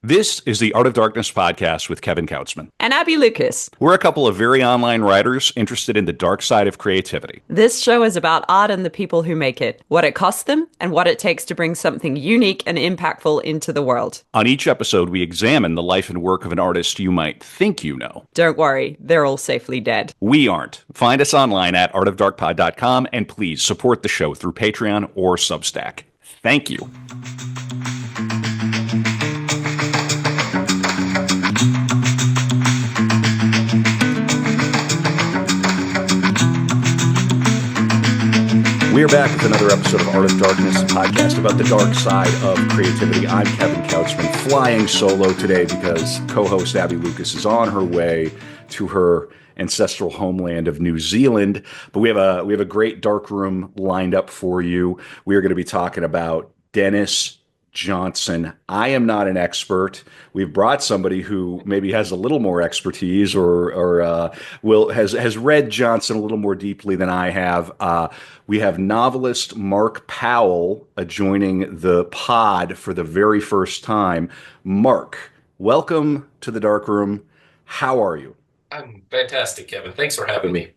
This is the Art of Darkness podcast with Kevin Kautzman. And Abby Lucas. We're a couple of very online writers interested in the dark side of creativity. This show is about art and the people who make it, what it costs them, and what it takes to bring something unique and impactful into the world. On each episode, we examine the life and work of an artist you might think you know. Don't worry, they're all safely dead. We aren't. Find us online at artofdarkpod.com, and please support the show through Patreon or Substack. Thank you. We are back with another episode of Art of Darkness, a podcast about the dark side of creativity. I'm Kevin Kautzman, flying solo today because co-host Abby Lucas is on her way to her ancestral homeland of New Zealand. But we have a great dark room lined up for you. We are going to be talking about Denis Johnson. I am not an expert. We've brought somebody who maybe has a little more expertise or has read Johnson a little more deeply than I have. We have novelist Mark Powell joining the pod for the very first time. Mark, welcome to the dark room. How are you? I'm fantastic, Kevin. Thanks for having me.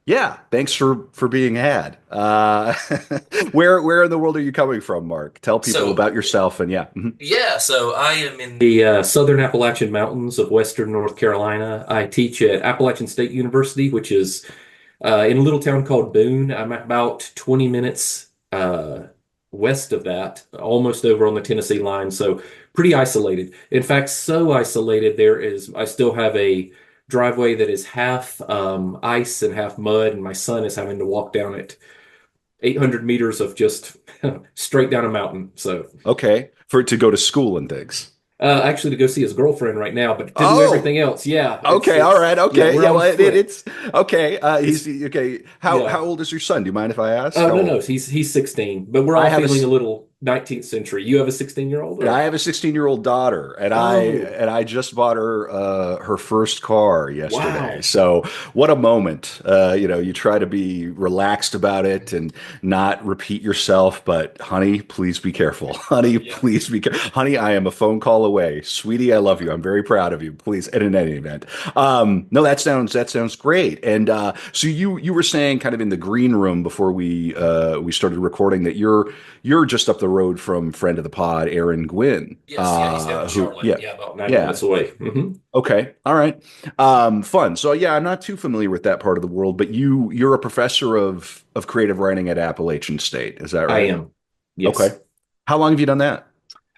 Yeah, thanks for being had. Where in the world are you coming from, Mark? Tell people about yourself and yeah. Mm-hmm. Yeah, so I am in the southern Appalachian Mountains of western North Carolina. I teach at Appalachian State University, which is in a little town called Boone. I'm about 20 minutes west of that, almost over on the Tennessee line, so pretty isolated. In fact, so isolated I still have a driveway that is half ice and half mud, and my son is having to walk down it 800 meters of just straight down a mountain. So okay, to go to school and things. Actually, to go see his girlfriend right now, but to do everything else, yeah. Okay, all right, okay, yeah. Well, it's okay. He's okay. How old is your son? Do you mind if I ask? No, he's 16, but we're all feeling a little 19th century. You have a 16-year-old? I have a 16-year-old daughter, and I just bought her her first car yesterday. Wow. So what a moment! You try to be relaxed about it and not repeat yourself, but honey, please be careful. Honey, please be careful. Honey, I am a phone call away. Sweetie, I love you. I'm very proud of you. Please, and in any event, no, that sounds great. And so you were saying kind of in the green room before we started recording that you're just up the road from friend of the pod, Aaron Gwynn. Yes, he's down in Charlotte. About 90 minutes away. Mm-hmm. Okay, all right. Fun. So yeah, I'm not too familiar with that part of the world, but you're a professor of creative writing at Appalachian State. Is that right? I am. Yes. Okay. How long have you done that?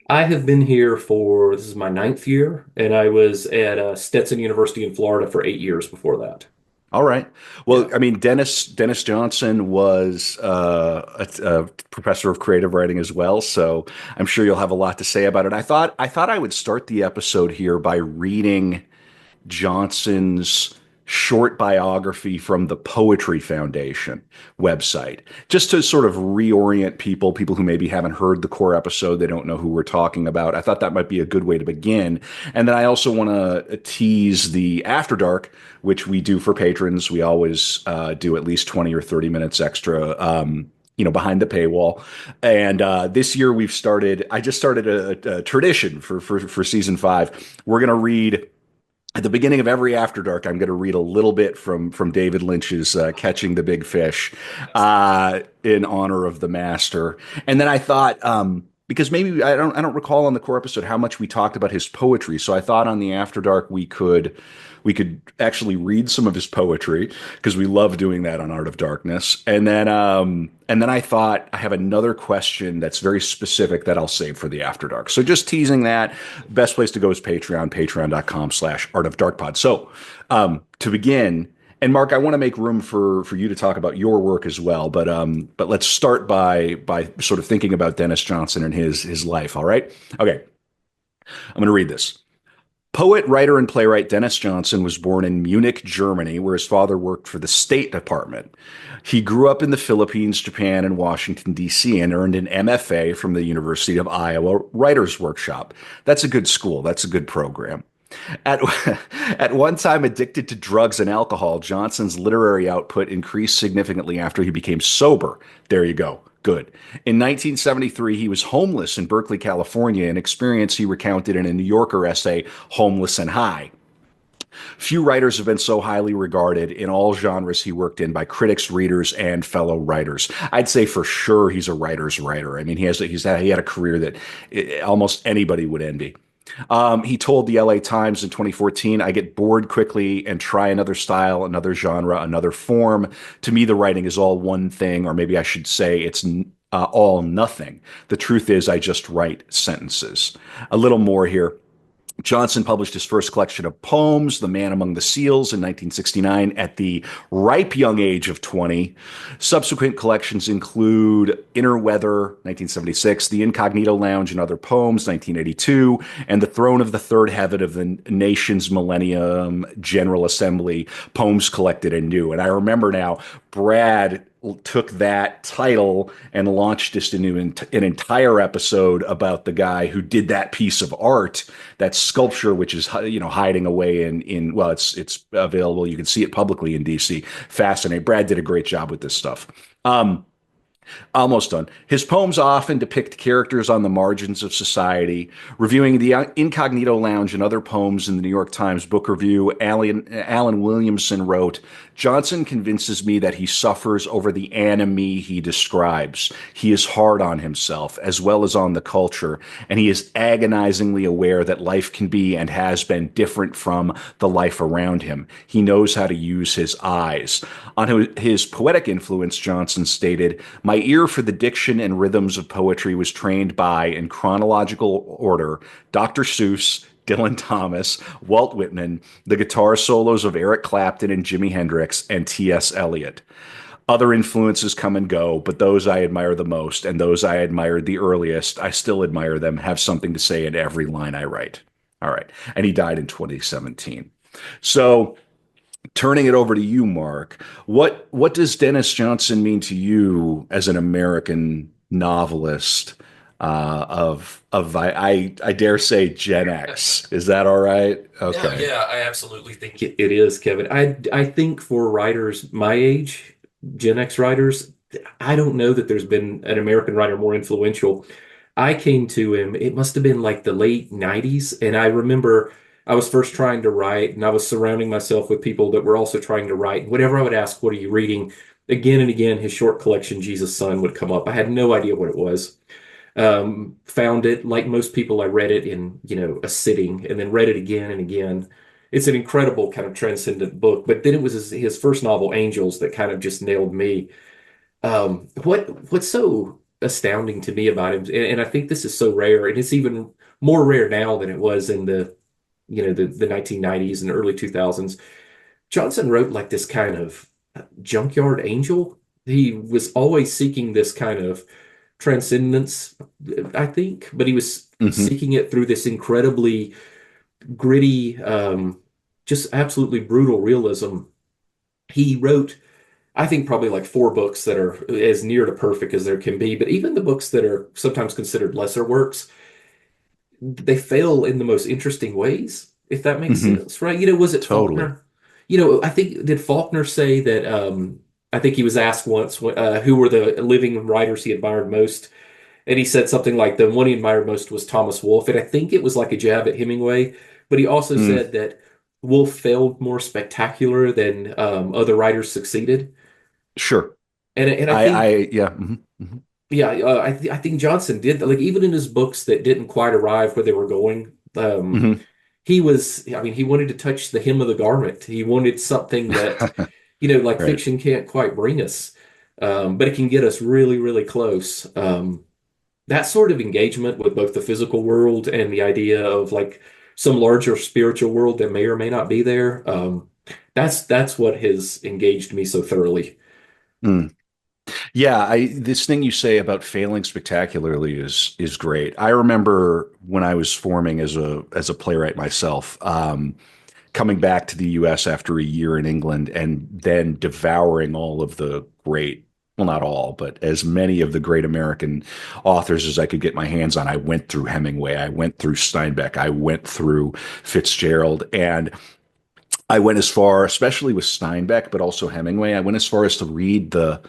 I have been here this is my 9th year, and I was at Stetson University in Florida for 8 years before that. All right. Well, I mean, Denis Johnson was a professor of creative writing as well, so I'm sure you'll have a lot to say about it. I thought I would start the episode here by reading Johnson's short biography from the Poetry Foundation website, just to sort of reorient people who maybe haven't heard the core episode. They don't know who we're talking about. I thought that might be a good way to begin. And then I also want to tease the After Dark, which we do for patrons. We always do at least 20 or 30 minutes extra behind the paywall. And this year I just started a tradition for season 5. We're going to read at the beginning of every After Dark. I'm going to read a little bit from David Lynch's Catching the Big Fish in honor of the master. And then I thought, because maybe I don't recall on the core episode how much we talked about his poetry. So I thought on the After Dark we could actually read some of his poetry, because we love doing that on Art of Darkness. And then I thought I have another question that's very specific that I'll save for the After Dark. So just teasing that. Best place to go is Patreon, patreon.com/artofdarkpod. So to begin, and Mark, I want to make room for you to talk about your work as well. But let's start by sort of thinking about Denis Johnson and his life. All right. Okay. I'm going to read this. Poet, writer, and playwright Denis Johnson was born in Munich, Germany, where his father worked for the State Department. He grew up in the Philippines, Japan, and Washington, D.C., and earned an MFA from the University of Iowa Writers' Workshop. That's a good school. That's a good program. At one time addicted to drugs and alcohol, Johnson's literary output increased significantly after he became sober. There you go. Good. In 1973, he was homeless in Berkeley, California, an experience he recounted in a New Yorker essay, Homeless and High. Few writers have been so highly regarded in all genres he worked in by critics, readers, and fellow writers. I'd say for sure he's a writer's writer. I mean, he had a career that almost anybody would envy. He told the LA Times in 2014, I get bored quickly and try another style, another genre, another form. To me, the writing is all one thing, or maybe I should say it's all nothing. The truth is, I just write sentences. A little more here. Johnson published his first collection of poems, The Man Among the Seals, in 1969 at the ripe young age of 20. Subsequent collections include Inner Weather, 1976, The Incognito Lounge and Other Poems, 1982, and The Throne of the Third Heaven of the Nation's Millennium General Assembly, Poems Collected Anew. And I remember now, Brad took that title and launched just into an entire episode about the guy who did that piece of art, that sculpture, which is hiding away in well, it's available. You can see it publicly in DC. Fascinating. Brad did a great job with this stuff. Almost done. His poems often depict characters on the margins of society. Reviewing The Incognito Lounge and Other Poems in the New York Times Book Review, Alan Williamson wrote, Johnson convinces me that he suffers over the enemy he describes. He is hard on himself as well as on the culture, and he is agonizingly aware that life can be and has been different from the life around him. He knows how to use his eyes. On his poetic influence, Johnson stated, my ear for the diction and rhythms of poetry was trained by, in chronological order, Dr. Seuss, Dylan Thomas, Walt Whitman, the guitar solos of Eric Clapton and Jimi Hendrix, and T.S. Eliot. Other influences come and go, but those I admire the most, and those I admired the earliest, I still admire them, have something to say in every line I write. All right. And he died in 2017. So turning it over to you, Mark, what does Denis Johnson mean to you as an American novelist I dare say Gen X? Is that all right? Yeah, Okay. yeah, I absolutely think it is, Kevin. I think for writers my age, Gen X writers, I don't know that there's been an American writer more influential. I came to him, it must have been like the late 90s, and I remember I was first trying to write, and I was surrounding myself with people that were also trying to write. Whenever I would ask, what are you reading? Again and again, his short collection, Jesus' Son, would come up. I had no idea what it was. Found it, like most people, I read it in, a sitting and then read it again and again. It's an incredible kind of transcendent book. But then it was his first novel, Angels, that kind of just nailed me. What's so astounding to me about him, and I think this is so rare, and it's even more rare now than it was in the 1990s and early 2000s. Johnson wrote like this kind of junkyard angel. He was always seeking this kind of transcendence, I think, but he was Hmm. seeking it through this incredibly gritty, just absolutely brutal realism. He wrote, I think, probably like four books that are as near to perfect as there can be, but even the books that are sometimes considered lesser works, they fail in the most interesting ways, if that makes Hmm. sense, right? Was it Totally. Faulkner? I think, did Faulkner say that, I think he was asked once, who were the living writers he admired most? And he said something like the one he admired most was Thomas Wolfe. And I think it was like a jab at Hemingway. But he also Mm, said that Wolfe failed more spectacular than other writers succeeded. sure. And I I think, yeah. Hmm. yeah, I think Johnson did that. Like even in his books that didn't quite arrive where they were going, Hmm. I mean, he wanted to touch the hem of the garment. He wanted something that, like Right. fiction can't quite bring us, but it can get us really, really close. That sort of engagement with both the physical world and the idea of like some larger spiritual world that may or may not be there. That's what has engaged me so thoroughly. Mm. Yeah, I this thing you say about failing spectacularly is great. I remember when I was forming as a playwright myself, coming back to the US after a year in England and then devouring all of the great, well, not all, but as many of the great American authors as I could get my hands on. I went through Hemingway, I went through Steinbeck, I went through Fitzgerald, and I went as far, especially with Steinbeck, but also Hemingway, I went as far as to read the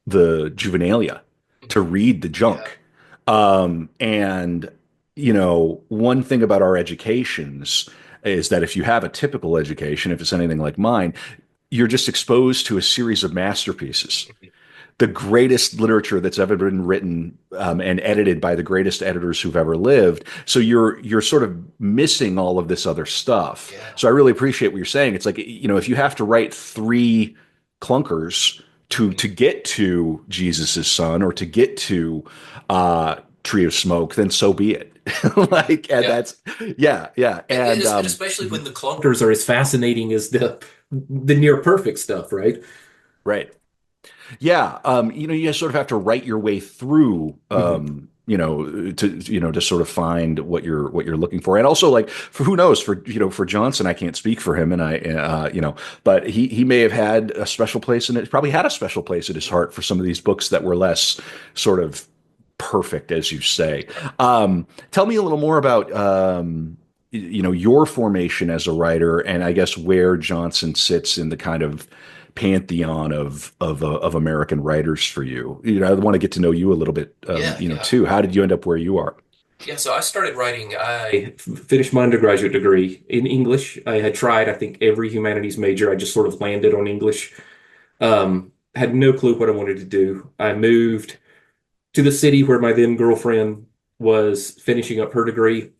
Juvenilia. to read the Yeah. junk. And, one thing about our educations is that if you have a typical education, if it's anything like mine, you're just exposed to a series of masterpieces, the greatest literature that's ever been written, and edited by the greatest editors who've ever lived. So you're sort of missing all of this other stuff. Yeah. So I really appreciate what you're saying. It's like, if you have to write three clunkers to get to Jesus's son or to get to Tree of Smoke, then so be it. Like, and Yeah. that's yeah, and And especially when the clunkers are as fascinating as the near perfect stuff, right? right. Yeah, you sort of have to write your way through, Hmm. to sort of find what you're looking for, and also like for who knows for Johnson, I can't speak for him, and but he may have had a special place in it, probably had a special place in his heart for some of these books that were less sort of perfect, as you say. Tell me a little more about your formation as a writer, and I guess where Johnson sits in the kind of pantheon of American writers for you. I want to get to know you a little bit, Yeah, yeah. too. How did you end up where you are? Yeah, so I started writing. I finished my undergraduate degree in English. I had tried, I think, every humanities major. I just sort of landed on English. Had no clue what I wanted to do. I moved to the city where my then girlfriend was finishing up her degree.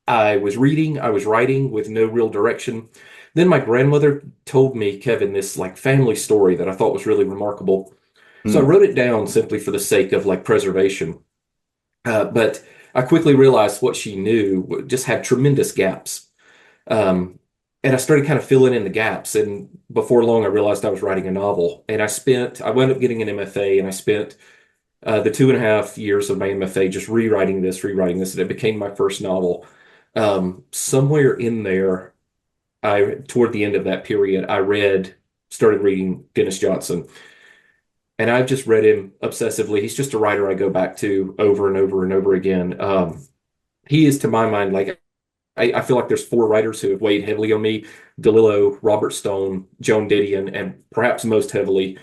I was reading, I was writing with no real direction. Then my grandmother told me, Kevin, this like family story that I thought was really remarkable. So I Mm, wrote it down simply for the sake of like preservation. But I quickly realized what she knew just had tremendous gaps. Um, and I started kind of filling in the gaps. And before long, I realized I was writing a novel. And I wound up getting an MFA, and I spent the 2.5 years of my MFA just rewriting this, and it became my first novel. Somewhere in there, toward the end of that period, started reading Denis Johnson, and I've just read him obsessively. He's just a writer I go back to over and over and over again. He is, to my mind, like I feel like there's four writers who have weighed heavily on me: DeLillo, Robert Stone, Joan Didion, and perhaps most heavily,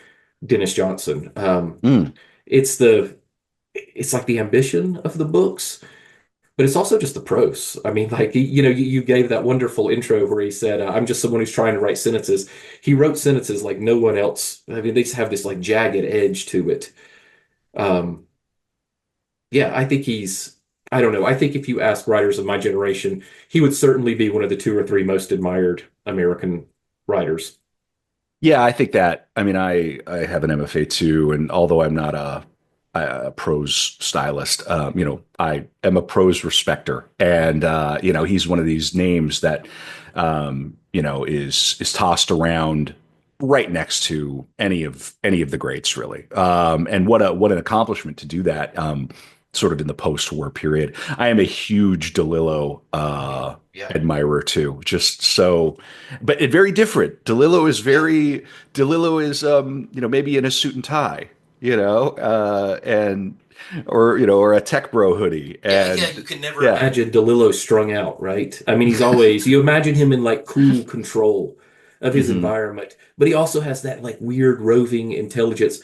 Denis Johnson. mm. It's the it's like the ambition of the books, but it's also just the prose. I mean, like you gave that wonderful intro where he said, "I'm just someone who's trying to write sentences." He wrote sentences like no one else. I mean, they just have this like jagged edge to it. Um, yeah, I think he's. I don't know. I think if you ask writers of my generation, he would certainly be one of the two or three most admired American writers. Yeah, I think that. I mean, I have an MFA too, and although I'm not a prose stylist, I am a prose respecter, and he's one of these names that is tossed around right next to any of the greats, really. And what an accomplishment to do that. Sort of in the post-war period. I am a huge DeLillo Mhm. Yeah, admirer too. Just so, but it very different. yeah, DeLillo is maybe in a suit and tie, and or a tech bro hoodie, yeah. and You can never yeah. imagine DeLillo strung out, right? I mean, you imagine him in like cool control of his Hmm. environment, but he also has that like weird roving intelligence.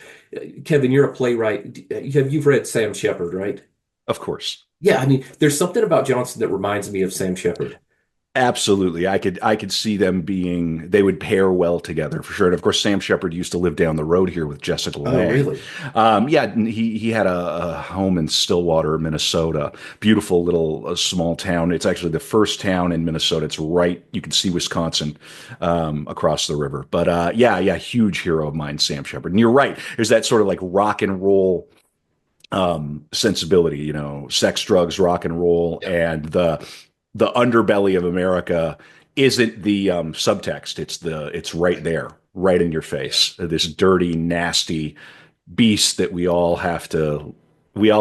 Kevin, you're a playwright. You've read Sam Shepard, right? Of course. Yeah, I mean, there's something about Johnson that reminds me of Sam Shepard. Absolutely. I could see they would pair well together for sure. And of course, Sam Shepard used to live down the road here with Jessica Oh, Lange. really? Yeah, and he had a home in Stillwater, Minnesota. Beautiful little small town. It's actually the first town in Minnesota. It's right, you can see Wisconsin across the river. But yeah, huge hero of mine, Sam Shepard. And you're right. There's that sort of like rock and roll sensibility, sex, drugs, rock and roll, Yeah, and the underbelly of America isn't the subtext. It's right there, right in your yeah, face. This dirty, nasty beast that we all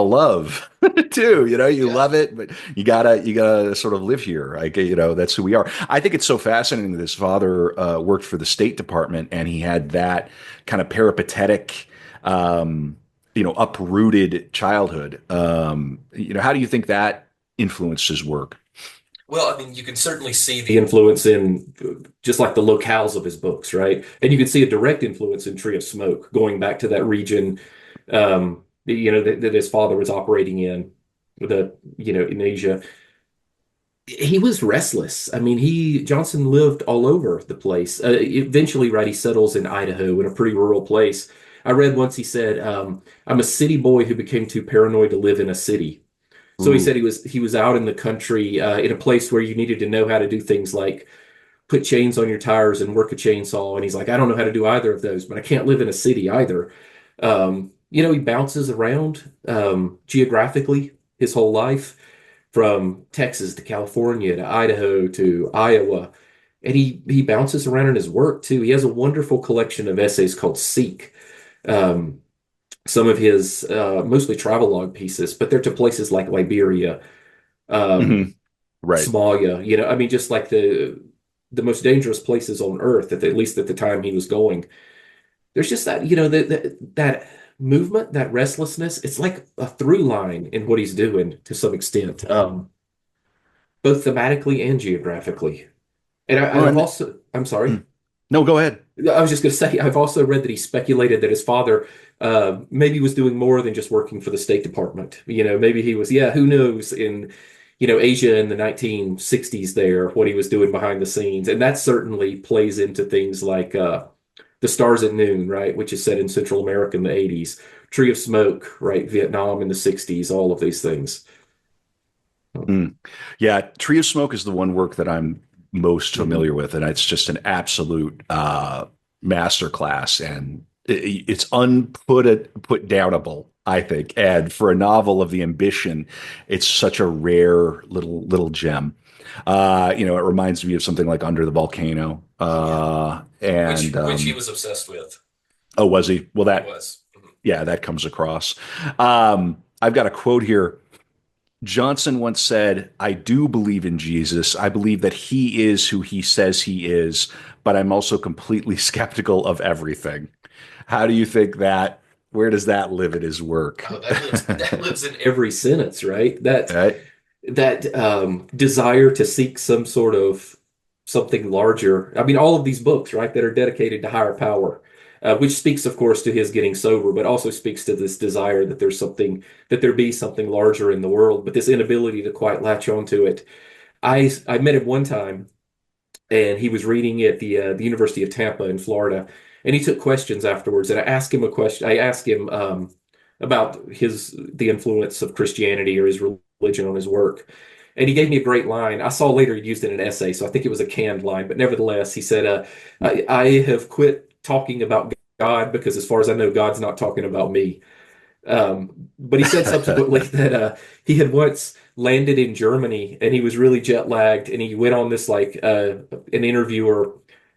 love too. You yeah. love it, but you gotta sort of live here. Like, that's who we are. I think it's so fascinating that his father worked for the State Department, and he had that kind of peripatetic, uprooted childhood. How do you think that influenced his work? Well, I mean, you can certainly see the influence in just like the locales of his books, right? And you can see a direct influence in Tree of Smoke, going back to that region. that his father was operating in in Asia. He was restless. I mean, he Johnson lived all over the place. Eventually, right, he settles in Idaho in a pretty rural place. I read once he said, "I'm a city boy who became too paranoid to live in a city." So he said Ooh. he was out in the country in a place where you needed to know how to do things like put chains on your tires and work a chainsaw. And he's like, I don't know how to do either of those, but I can't live in a city either. He bounces around geographically his whole life from Texas to California to Idaho to Iowa. And he bounces around in his work too. He has a wonderful collection of essays called Seek. Um, some of his mostly travelogue pieces, but they're to places like Liberia, Hmm. um, Right. Somalia, I mean, just like the most dangerous places on earth, at least at the time he was going. There's just that, that movement, that restlessness. It's like a through line in what he's doing to some extent, both thematically and geographically. And Well, I've also, I'm sorry. mm. No, go ahead. I was just going to say, I've also read that he speculated that his father maybe was doing more than just working for the State Department. Maybe he was, yeah, who knows, in, Asia in the 1960s there, what he was doing behind the scenes. And that certainly plays into things like The Stars at Noon, right, which is set in Central America in the 80s, Tree of Smoke, right, Vietnam in the 60s, all of these things. Mm. Yeah, Tree of Smoke is the one work that I'm most Mhm. familiar with, and it's just an absolute masterclass, and it's put downable, I think. And for a novel of the ambition, it's such a rare little gem. It reminds me of something like Under the Volcano, Oh yeah, and which he was obsessed with. oh, was he? Well, He that was. Mhm. yeah, that comes across. I've got a quote here. Johnson once said, I do believe in Jesus. I believe that he is who he says he is, but I'm also completely skeptical of everything. How do you think where does that live in his work? Oh, that lives in every sentence, right? That Right? that desire to seek some sort of something larger. I mean, all of these books, right, that are dedicated to higher power, which speaks, of course, to his getting sober, but also speaks to this desire that there be something larger in the world, but this inability to quite latch onto it. I met him one time, and he was reading at the University of Tampa in Florida, and he took questions afterwards. And I asked him a question. I asked him about the influence of Christianity or his religion on his work, and he gave me a great line. I saw later he used it in an essay, so I think it was a canned line, but nevertheless, he said, "I have quit talking about God because, as far as I know, God's not talking about me." But he said subsequently that he had once landed in Germany and he was really jet lagged, and he went on this like an interviewer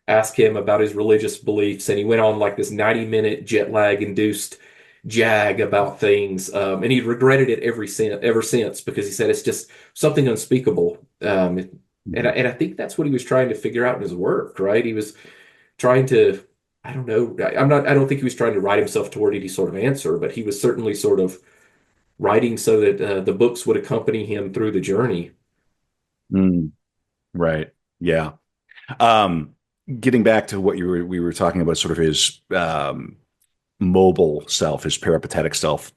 asked him about his religious beliefs, and he went on like this 90-minute jet lag induced jag about things, and he regretted it ever since because he said it's just something unspeakable. And I think that's what he was trying to figure out in his work, right? He was trying to, I don't know, I don't think he was trying to write himself toward any sort of answer, but he was certainly sort of writing so that the books would accompany him through the journey. Mm, right. Yeah. Um, Getting back to what we were talking about, sort of his mobile self, his peripatetic self,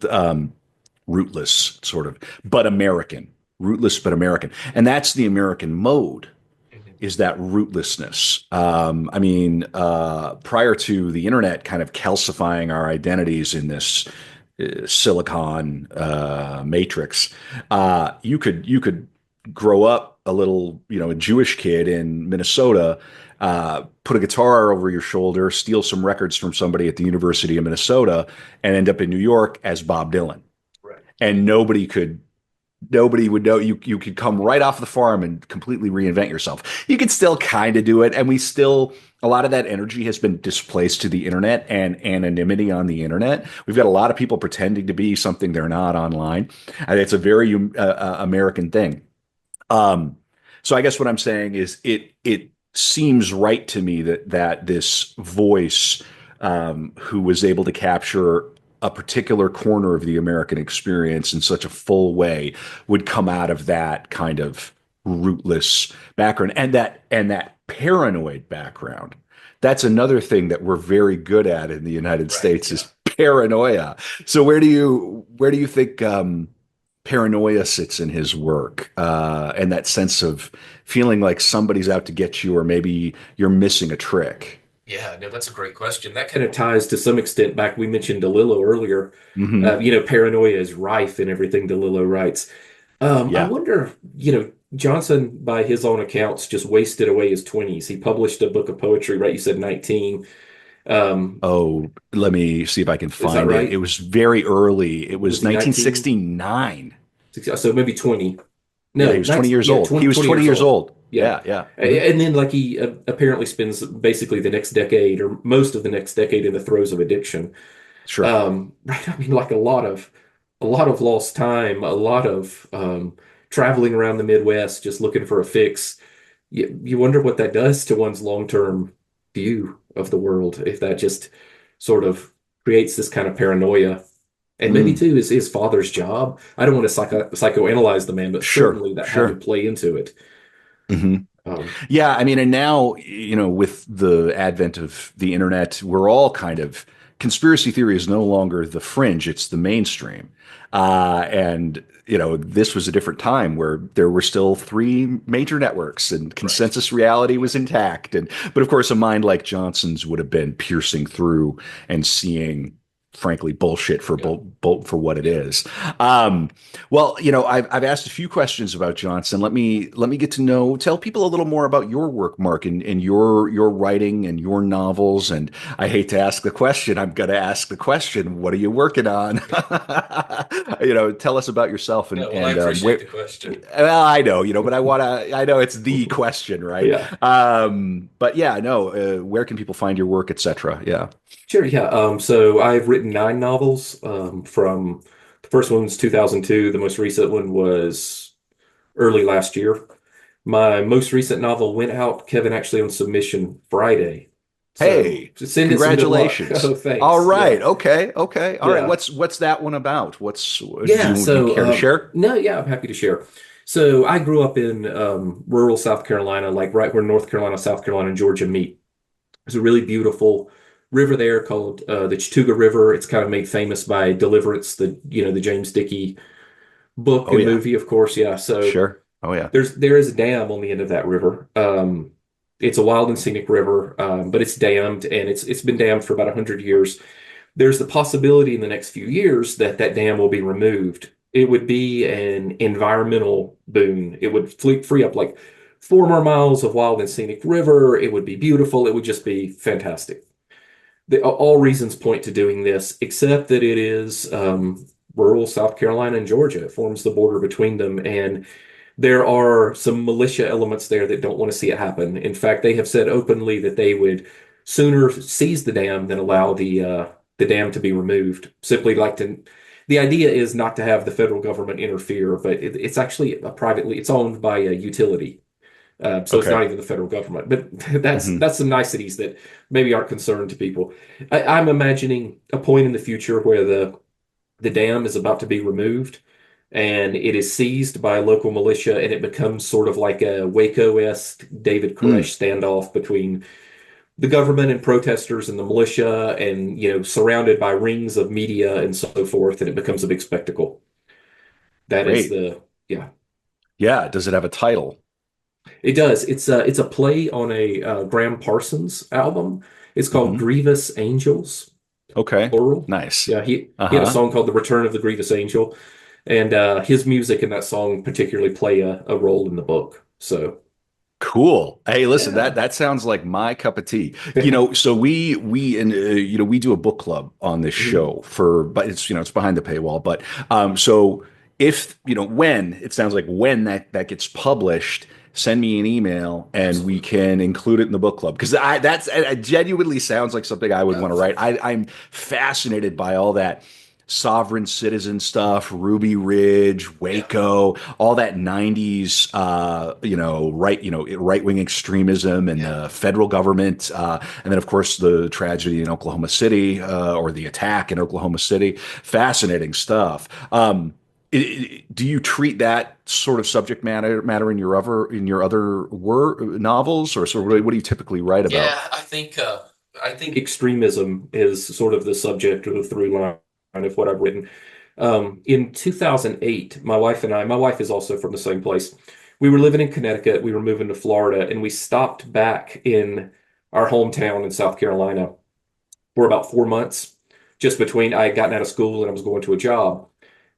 rootless, sort of, but American, rootless but American, and that's the American mode. Mhm. Is that rootlessness? I mean, prior to the internet kind of calcifying our identities in this silicon matrix, you could grow up a little, a Jewish kid in Minnesota, put a guitar over your shoulder, steal some records from somebody at the University of Minnesota, and end up in New York as Bob Dylan. Right. And nobody would know. You could come right off the farm and completely reinvent yourself. You could still kind of do it, and we still, a lot of that energy has been displaced to the internet and anonymity on the internet. We've got a lot of people pretending to be something they're not online, and it's a very American thing. Um, so I guess what I'm saying is it seems right to me that this voice, who was able to capture a particular corner of the American experience in such a full way, would come out of that kind of rootless background, and that paranoid background. That's another thing that we're very good at in the United Right. States, Yeah. is Paranoia. So where do you think paranoia sits in his work, and that sense of feeling like somebody's out to get you, or maybe you're missing a trick? Yeah, no, that's a great question. That kind of ties to some extent back. We mentioned DeLillo earlier. Hmm. Paranoia is rife in everything DeLillo writes. I Yeah. wonder, Johnson, by his own accounts, just wasted away his 20s. He published a book of poetry, right? You said 19. Um, Oh, let me see if I can is that find it. It right? was very early. It Was was he 19? 1969. So maybe 20. Yeah, he No, was 20 years yeah, old. He 20, was 20 20 years years old. old. Yeah. Yeah, yeah. Mhm. And then like he apparently spends basically the next decade or most of the next decade in the throes of addiction. Sure. Right. I mean, like a lot of lost time, a lot of traveling around the Midwest just looking for a fix. You wonder what that does to one's long-term view of the world, if that just sort of creates this kind of paranoia. And maybe Mm. too is his father's job. I don't want to psychoanalyze the man, but Sure, certainly that had to sure. play into it. Hmm. Um, Yeah, I mean, and now, with the advent of the internet, we're all kind of conspiracy theory is no longer the fringe, it's the mainstream. And, this was a different time where there were still three major networks and right. consensus reality Yeah. was intact. But of course, a mind like Johnson's would have been piercing through and seeing, frankly, bullshit for Yeah. for what it Yeah. is. Well, I've asked a few questions about Johnson. Let me get to tell people a little more about your work, Mark, and your writing and your novels. And I hate to ask the question. I'm going to ask the question. What are you working on? Tell us about yourself Yeah. Well, I and appreciate where. the question. Well, I know, but I know it's the question, right? Yeah. But yeah, no, where can people find your work, etc.? Yeah. Sure, yeah. So I've written nine novels. From the first one was 2002. The most recent one was early last year. My most recent novel went out, Kevin, actually on submission Friday. So Hey, send it some good luck. congratulations. Oh, All thanks. right. Yeah, Okay. Okay. All right. yeah, What's that one about? Do yeah. you So care to share? no, yeah, I'm happy to share. So I grew up in rural South Carolina, like right where North Carolina, South Carolina, and Georgia meet. There's a really beautiful river there called the Chattooga River. It's kind of made famous by Deliverance, the James Dickey book Oh and yeah. movie, of course. Yeah, so Sure. Oh yeah. there is a dam on the end of that river. It's a wild and scenic river, but it's dammed, and it's been dammed for about 100 years. There's the possibility in the next few years that that dam will be removed. It would be an environmental boon. It would free up like 4 more miles of wild and scenic river. It would be beautiful. It would just be fantastic. All reasons point to doing this, except that it is rural South Carolina and Georgia. It forms the border between them, and there are some militia elements there that don't want to see it happen. In fact, they have said openly that they would sooner seize the dam than allow the dam to be removed. Simply like to. The idea is not to have the federal government interfere, but it's actually it's owned by a utility. So it's Okay. not even the federal government, but Hmm. that's some niceties that maybe aren't concerned to people. I'm imagining a point in the future where the dam is about to be removed and it is seized by a local militia and it becomes sort of like a Waco-esque David Mm, Koresh standoff between the government and protesters and the militia and surrounded by rings of media and so forth, and it becomes a big spectacle. That is great. the yeah. Yeah. Does it have a title? It does. It's a play on a Graham Parsons album. It's called Hmm. Grievous Angels, Okay. plural. Nice. Yeah, he had a Uh-huh. song called The Return of the Grievous Angel, and his music in that song particularly play a role in the book. So Cool. Hey, listen, that yeah. that sounds like my cup of tea. So we do a book club on this Mhm. show but it's behind the paywall. But so if when it sounds like when that gets published, send me an email and we Absolutely. can include it in the book club because it genuinely sounds like something I would Yeah. want to write. I'm fascinated by all that sovereign citizen stuff, Ruby Ridge, Yeah. Waco, all that 90s right wing extremism and Yeah. the federal government, and then of course the tragedy in Oklahoma City, or the attack in Oklahoma City. Fascinating stuff. Do you treat that sort of subject matter in your other novels, or sort of what do you typically write about? Yeah, I think I think extremism is sort of the subject or the through line of what I've written. In 2008, my wife is also from the same place. We were living in Connecticut. We were moving to Florida, and we stopped back in our hometown in South Carolina for about 4 months, just between I had gotten out of school and I was going to a job.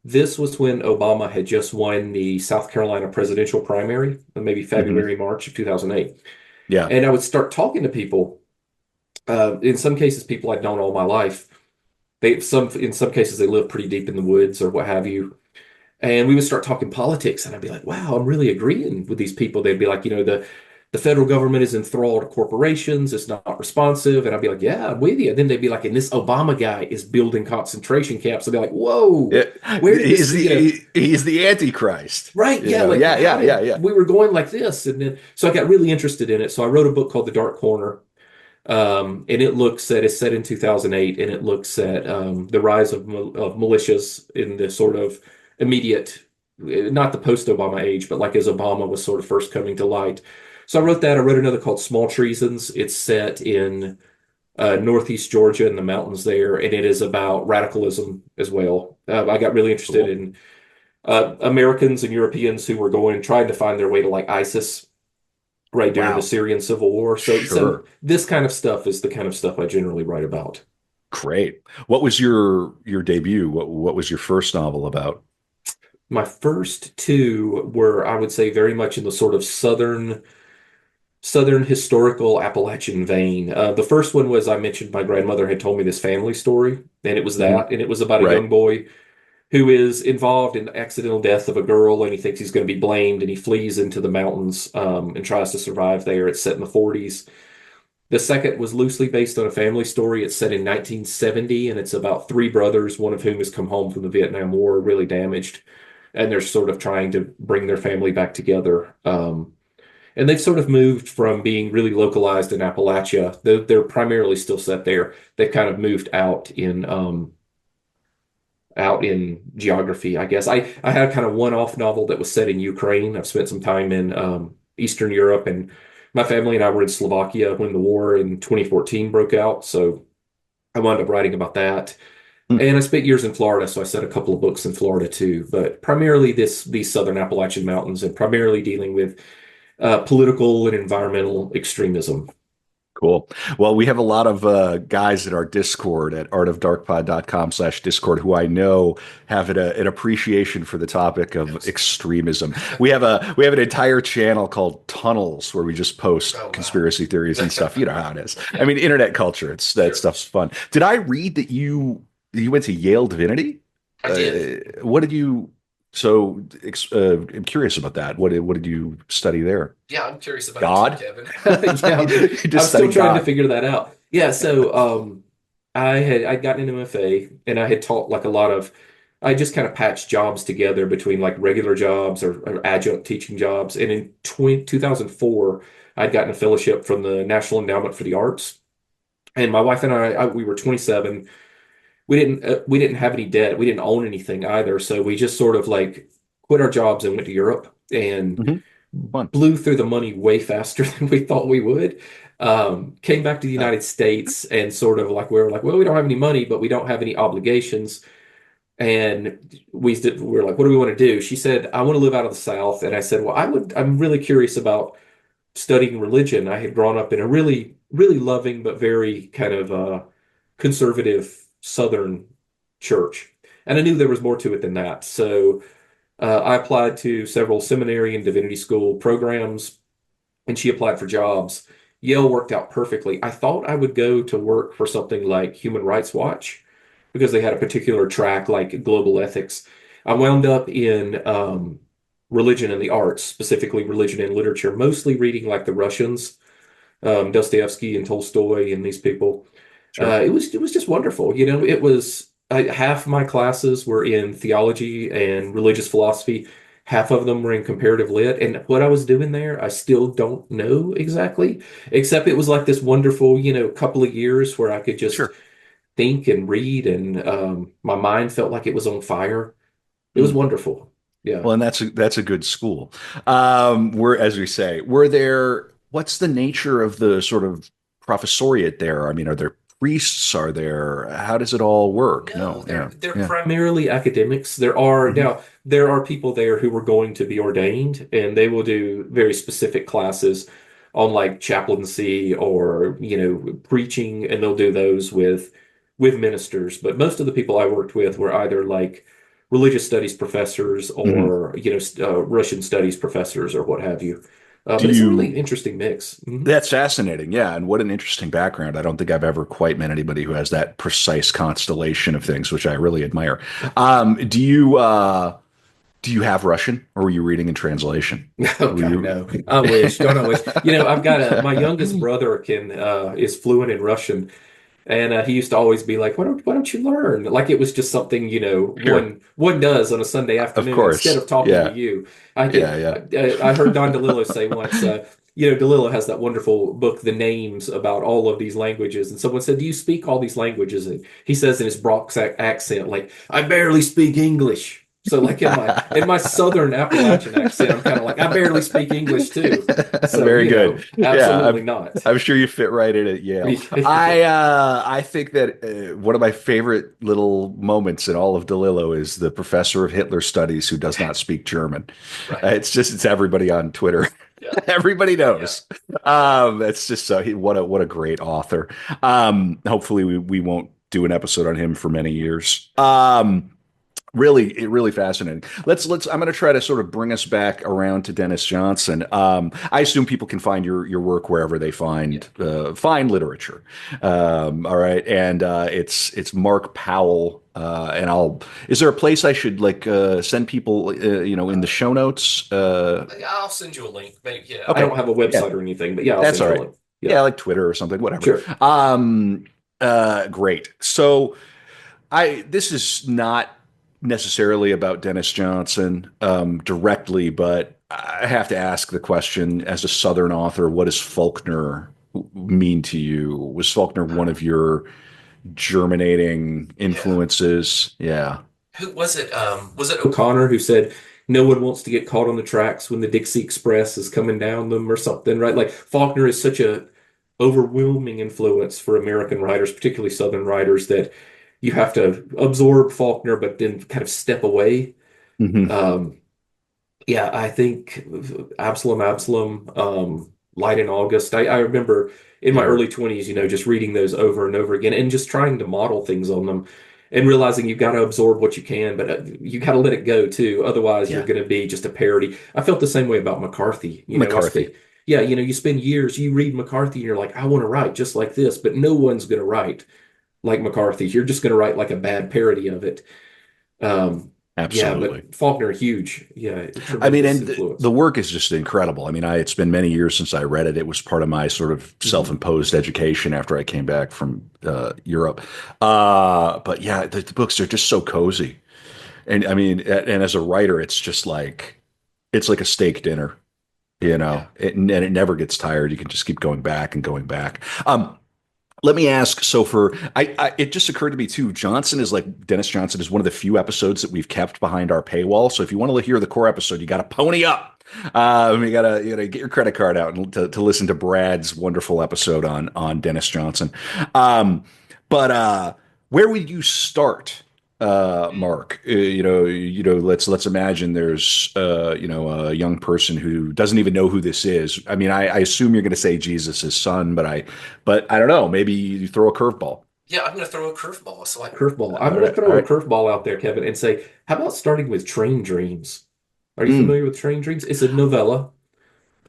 This was when Obama had just won the South Carolina presidential primary, maybe Hmm. February, March of 2008. Yeah. And I would start talking to people. In some cases, people I'd known all my life. In some cases, they live pretty deep in the woods or what have you. And we would start talking politics, and I'd be like, wow, I'm really agreeing with these people. They'd be like, the federal government is enthralled to corporations, it's not responsive. And I'd be like, yeah, I'm with you. And then they'd be like, and this Obama guy is building concentration camps. I'd be like, whoa, It, where did this, he's the Antichrist. right? You Yeah, know, like yeah, how yeah, yeah, did yeah. we were going like this? And then so I got really interested in it. So I wrote a book called The Dark Corner. And it's set in 2008, and it looks at the rise of militias in the sort of immediate, not the post-Obama age, but like as Obama was sort of first coming to light. So I wrote that. I wrote another called Small Treasons. It's set in Northeast Georgia in the mountains there, and it is about radicalism as well. I got really interested Cool. in Americans and Europeans who were going trying to find their way to like ISIS right during the Wow. Syrian civil war. So Sure. this kind of stuff is the kind of stuff I generally write about. Great. What was your debut? What was your first novel about? My first two were, I would say, very much in the sort of southern historical Appalachian vein. The first one was I mentioned my grandmother had told me this family story, and it was Hmm. that, and it was about a Right. young boy who is involved in the accidental death of a girl, and he thinks he's going to be blamed, and he flees into the mountains and tries to survive there. It's set in the 40s. The second was loosely based on a family story. It's set in 1970, and it's about three brothers, one of whom has come home from the Vietnam War really damaged, and they're sort of trying to bring their family back together. And they've sort of moved from being really localized in Appalachia. They're primarily still set there. They've kind of moved out in geography, I guess. I had kind of one-off novel that was set in Ukraine. I've spent some time in Eastern Europe, and my family and I were in Slovakia when the war in 2014 broke out. So I wound up writing about that. Hmm. And I spent years in Florida, so I set a couple of books in Florida too. But primarily these southern Appalachian mountains, and primarily dealing with political and environmental extremism. Cool. Well, we have a lot of guys at our Discord at artofdarkpod.com/Discord who I know have an appreciation for the topic of extremism. We have an entire channel called Tunnels where we just post Oh, wow. conspiracy theories and stuff. You know how it is. I Yeah, mean, internet culture. It's that sure. stuff's fun. Did I read that you went to Yale Divinity? I did. What did you? So I'm curious about that. What did you study there? Yeah, I'm curious about it too, God? Kevin. You Yeah, just I'm still studied trying to God. figure that out. Yeah, so I'd gotten an MFA, and I had taught like a lot of I just kind of patched jobs together between like regular jobs or adjunct teaching jobs. And in 2004, I'd gotten a fellowship from the National Endowment for the Arts. And my wife and we were 27. We didn't have any debt. We didn't own anything either. So we just sort of like quit our jobs and went to Europe and Hmm. Fun. blew through the money way faster than we thought we would. Came back to the Uh, United States and sort of like we were like, well, we don't have any money, but we don't have any obligations. And we were like, what do we want to do? She said, I want to live out of the South. And I said, well, I'm really curious about studying religion. I had grown up in a really, really loving, but very kind of conservative Southern church. And I knew there was more to it than that. So I applied to several seminary and divinity school programs, and she applied for jobs. Yale worked out perfectly. I thought I would go to work for something like Human Rights Watch because they had a particular track like global ethics. I wound up in religion and the arts, specifically religion and literature, mostly reading like the Russians, Dostoevsky and Tolstoy and these people. sure. It was just wonderful. It was half my classes were in theology and religious philosophy. Half of them were in comparative lit, and what I was doing there, I still don't know exactly. Except it was like this wonderful, couple of years where I could just Sure. think and read, and my mind felt like it was on fire. It was Mm. wonderful. Yeah. Well, and that's a good school. As we say, what's the nature of the sort of professoriate there? I mean, are there priests? Are there, how does it all work? No, No, they're yeah, they're yeah. primarily academics. There are Hmm. now there are people there who are going to be ordained, and they will do very specific classes on like chaplaincy or preaching, and they'll do those with ministers. But most of the people I worked with were either like religious studies professors Hmm. or Russian studies professors or what have you. Do But it's a really you, interesting mix. that's fascinating. Yeah. And what an interesting background. I don't think I've ever quite met anybody who has that precise constellation of things, which I really admire. Do you have Russian or were you reading in translation? Oh Were God, you, no. I wish. Don't I wish? I've got my youngest brother can is fluent in Russian, and he used to always be like, "Why don't you learn?" Like it was just something sure. one does on a Sunday Of afternoon instead of course. talking to Yeah. you. I could. Yeah. Yeah. I heard Don DeLillo say once. DeLillo has that wonderful book, The Names, about all of these languages. And someone said, "Do you speak all these languages?" And he says in his Bronx accent, like, "I barely speak English." So like in my Southern Appalachian accent, I'm kind of like, I barely speak English too. So, Very good. Yeah, absolutely not. I'm sure you fit right in at Yale. I think that one of my favorite little moments in all of DeLillo is the professor of Hitler studies who does not speak German. Right. It's everybody on Twitter. Yeah. Everybody Yeah. knows. It's just so what a great author. Hopefully we won't do an episode on him for many years. Really fascinating. Let's. I'm going to try to sort of bring us back around to Denis Johnson. I assume people can find your work wherever they Yeah. find literature. All right, and it's Mark Powell. And I'll. Is there a place I should like send people? In the Uh, show notes. I'll send you a link. Maybe, yeah. I Okay, don't have a yeah, website or anything, but yeah, I'll that's send all you a right. link. Yeah. Yeah, like Twitter or something, whatever. Sure. Great. So. This is not necessarily about Denis Johnson directly, but I have to ask the question as a Southern author, what does Faulkner mean to you? Was Faulkner one of your germinating Yeah. influences? Yeah. Who was it? Was it O'Connor who said no one wants to get caught on the tracks when the Dixie Express is coming down them or something, right? Like Faulkner is such a overwhelming influence for American writers, particularly Southern writers, that you have to absorb Faulkner, but then kind of step away. Hmm. Um, yeah, I think Absalom, Light in August. I remember in my Sure. early 20s, just reading those over and over again and just trying to model things on them and realizing you've got to absorb what you can, but you got to let it go too. Otherwise, you're Yeah. going to be just a parody. I felt the same way about McCarthy. McCarthy. Yeah, you spend years, you read McCarthy and you're like, I want to write just like this, but no one's going to write like McCarthy. You're just going to write like a bad parody of it. Um, yeah, Absolutely. but Faulkner, huge. Yeah, I mean, tremendous and influence. the work is just incredible. I mean, it's been many years since I read it. It was part of my sort of Mhm. self-imposed education after I came back from Europe. But yeah, the books are just so cozy. And I mean, and as a writer, it's like a steak dinner, Yeah. and it never gets tired. You can just keep going back and going back. Let me ask. So it just occurred to me too. Denis Johnson is one of the few episodes that we've kept behind our paywall. So if you want to hear the core episode, you got to pony up. You gotta get your credit card out and to listen to Brad's wonderful episode on Denis Johnson. Um, but where would you start, Mark? Let's imagine there's a young person who doesn't even know who this is. I mean, I assume you're going to say Jesus' son, but I don't know. Maybe you throw a curveball. Yeah, I'm going to throw a curveball. So I curveball. I'm All going to right, all throw a right. curveball out there, Kevin, and say, how about starting with Train Dreams? Are you Mm. familiar with Train Dreams? It's a novella.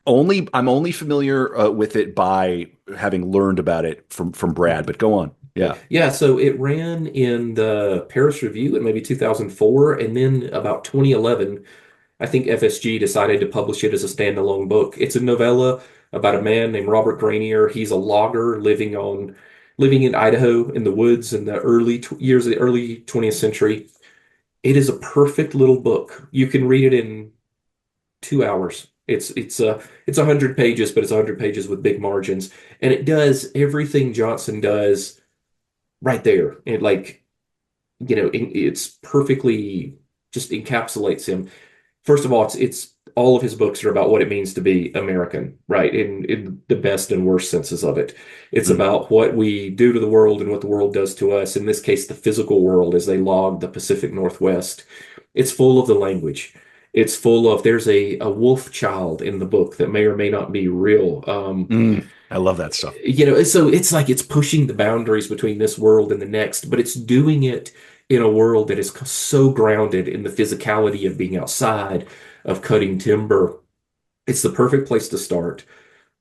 I'm only familiar with it by having learned about it from Brad. Mhm. But go on. Okay. Yeah. Yeah, so it ran in the Paris Review in maybe 2004, and then about 2011, I think FSG decided to publish it as a standalone book. It's a novella about a man named Robert Granier. He's a logger living in Idaho in the woods in the years of the early 20th century. It is a perfect little book. You can read it in 2 hours. It's 100 pages, but it's 100 pages with big margins, and it does everything Johnson does right there. It like it's perfectly just encapsulates him. First of all, it's all of his books are about what it means to be American, right? In the best and worst senses of it. It's Mm. about what we do to the world and what the world does to us. In this case, the physical world as they log the Pacific Northwest. It's full of the language. It's full of, there's a wolf child in the book that may or may not be real. Mm. I love that stuff. So it's like it's pushing the boundaries between this world and the next, but it's doing it in a world that is so grounded in the physicality of being outside, of cutting timber. It's the perfect place to start.